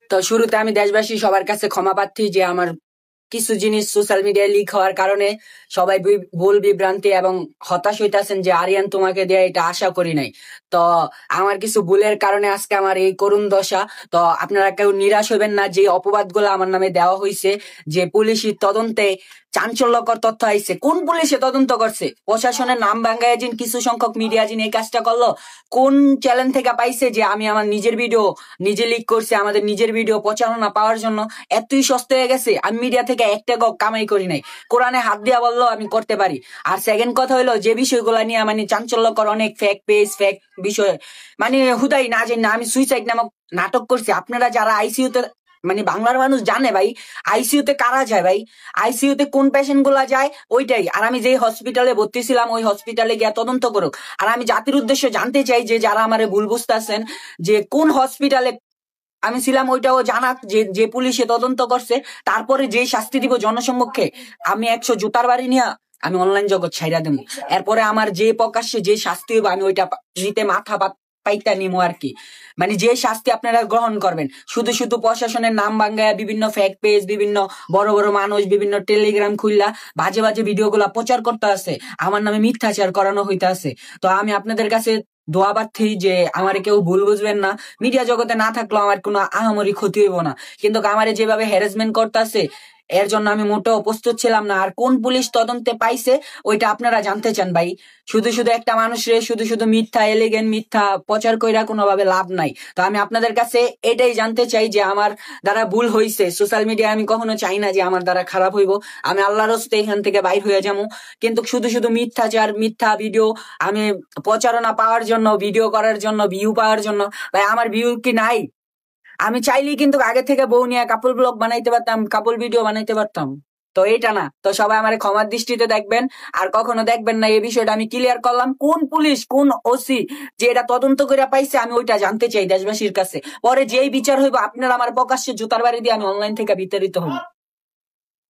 তো শুরুতে আমি দেশবাসী সবার কাছে ক্ষমা প্রার্থী যে আমার কিছু জিনিস সোশ্যাল মিডিয়ায় লিক হওয়ার কারণে সবাই ভুল বিভ্রান্তি এবং হতাশ হইতাছেন যে আরিয়ান তোমাকে দিয়ে এটা আশা করি নাই। তো আমার কিছু ভুলের কারণে আজকে আমার এই করুণ দশা। তো আপনারা কেউ নিরাশ হইবেন না, যে অপবাদগুলো আমার নামে দেওয়া হয়েছে, যে পুলিশি তদন্তে চাঞ্চল্যকর তথ্য আইছে। কোন পুলিশে তদন্ত করছে? প্রশাসনের নাম ভাঙ্গায় জিন কিছু সংখ্যক মিডিয়া জিন এই কাজটা করলো। কোন চ্যানেল থেকে পাইছে যে আমি আমার নিজের ভিডিও নিজে লিক করছি, আমাদের নিজের ভিডিও প্রচারণা পাওয়ার জন্য? এতই সস্তা হয়ে গেছে, আমি মিডিয়া থেকে একটা কামাই করি নাই। কোরআনে হাত দিয়া বললো আমি করতে পারি। আর সেকেন্ড কথা হলো, যে বিষয়গুলো নিয়ে মানে চাঞ্চল্যকর অনেক ফেক পেজ ফেক বিষয় মানে হুদাই না জানি না আমি সুইসাইড নামক নাটক করছি। আপনারা যারা আইসিইউতে মানে বাংলার মানুষ জানে ভাই আইসিইউতে কারা যায়, ভাই আইসিইউতে কোন পেশেন্ট গুলা যায় ওইটাই। আর আমি যে হসপিটালে ভর্তি ছিলাম ওই হসপিটালে গিয়া তদন্ত করুক। আর আমি জাতির উদ্দেশ্যে জানতে চাই যে যারা আমারে ভুল বুঝতেছেন যে কোন হসপিটালে আমি ছিলাম ওইটাও জানাক, যে যে পুলিশে তদন্ত করছে তারপরে যে শাস্তি দিব জনসম্মুখে। আমি 100 জুতার বাড়ি নিয়ে আমি অনলাইন জগৎ ছাইরা দেবো। এরপরে আমার যে প্রকাশ্যে যে শাস্তি হইব আমি ওইটা নিতে মাথা পাইতা নিমো আর কি। মানে যে শাস্তি আপনারা গ্রহণ করবেন। শুধু শুধু প্রশাসনের নাম ভাঙ্গায় বিভিন্ন ফেক পেজ, বিভিন্ন বড় বড় মানুষ বিভিন্ন টেলিগ্রাম খুললা বাজে বাজে ভিডিও গুলা প্রচার করতে আছে, আমার নামে মিথ্যাচার করানো হইতে আছে। তো আমি আপনাদের কাছে দোয়া প্রার্থী যে আমারে কেউ ভুল বুঝবেন না। মিডিয়া জগতে না থাকলেও আমার কোনো আহামরি ক্ষতি হইব না, কিন্তু আমারে যেভাবে হ্যারাসমেন্ট করতেছে এর জন্য আমি মোটেও প্রস্তুত ছিলাম না। আর কোন পুলিশ তদন্তে পাইছে ওইটা আপনারা জানতে চান ভাই। শুধু শুধু একটা মানুষের শুধু শুধু মিথ্যা এলিগেন্ট মিথ্যা প্রচার কইরা কোনোভাবে লাভ নাই। তো আমি আপনাদের কাছে এটাই জানতে চাই যে আমার দ্বারা ভুল হইছে। সোশ্যাল মিডিয়া আমি কখনো চাই না যে আমার দ্বারা খারাপ হইব, আমি আল্লাহর হস্তে এখান থেকে বাইর হয়ে যাবো। কিন্তু শুধু শুধু মিথ্যাচার মিথ্যা ভিডিও আমি প্রচারণা পাওয়ার জন্য, ভিডিও করার জন্য, ভিউ পাওয়ার জন্য, ভাই আমার ভিউ কি নাই? আমি চাইলেই কিন্তু আগে থেকে বউ নিয়ে কাপল ব্লগ বানাইতে পারতাম, কাপল ভিডিও বানাইতে পারতাম। তো এটা না, তো সবাই আমার ক্ষমার দৃষ্টিতে দেখবেন। আর কখনো দেখবেন না, এই বিষয়টা আমি ক্লিয়ার করলাম। কোন পুলিশ কোন ওসি যে এটা তদন্ত করে পাইছে আমি ওইটা জানতে চাই দেশবাসীর কাছে। পরে যেই বিচার হইব আপনারা আমার প্রকাশ্যে জুতার বাড়ি দিয়ে আমি অনলাইন থেকে বিতাড়িত হব।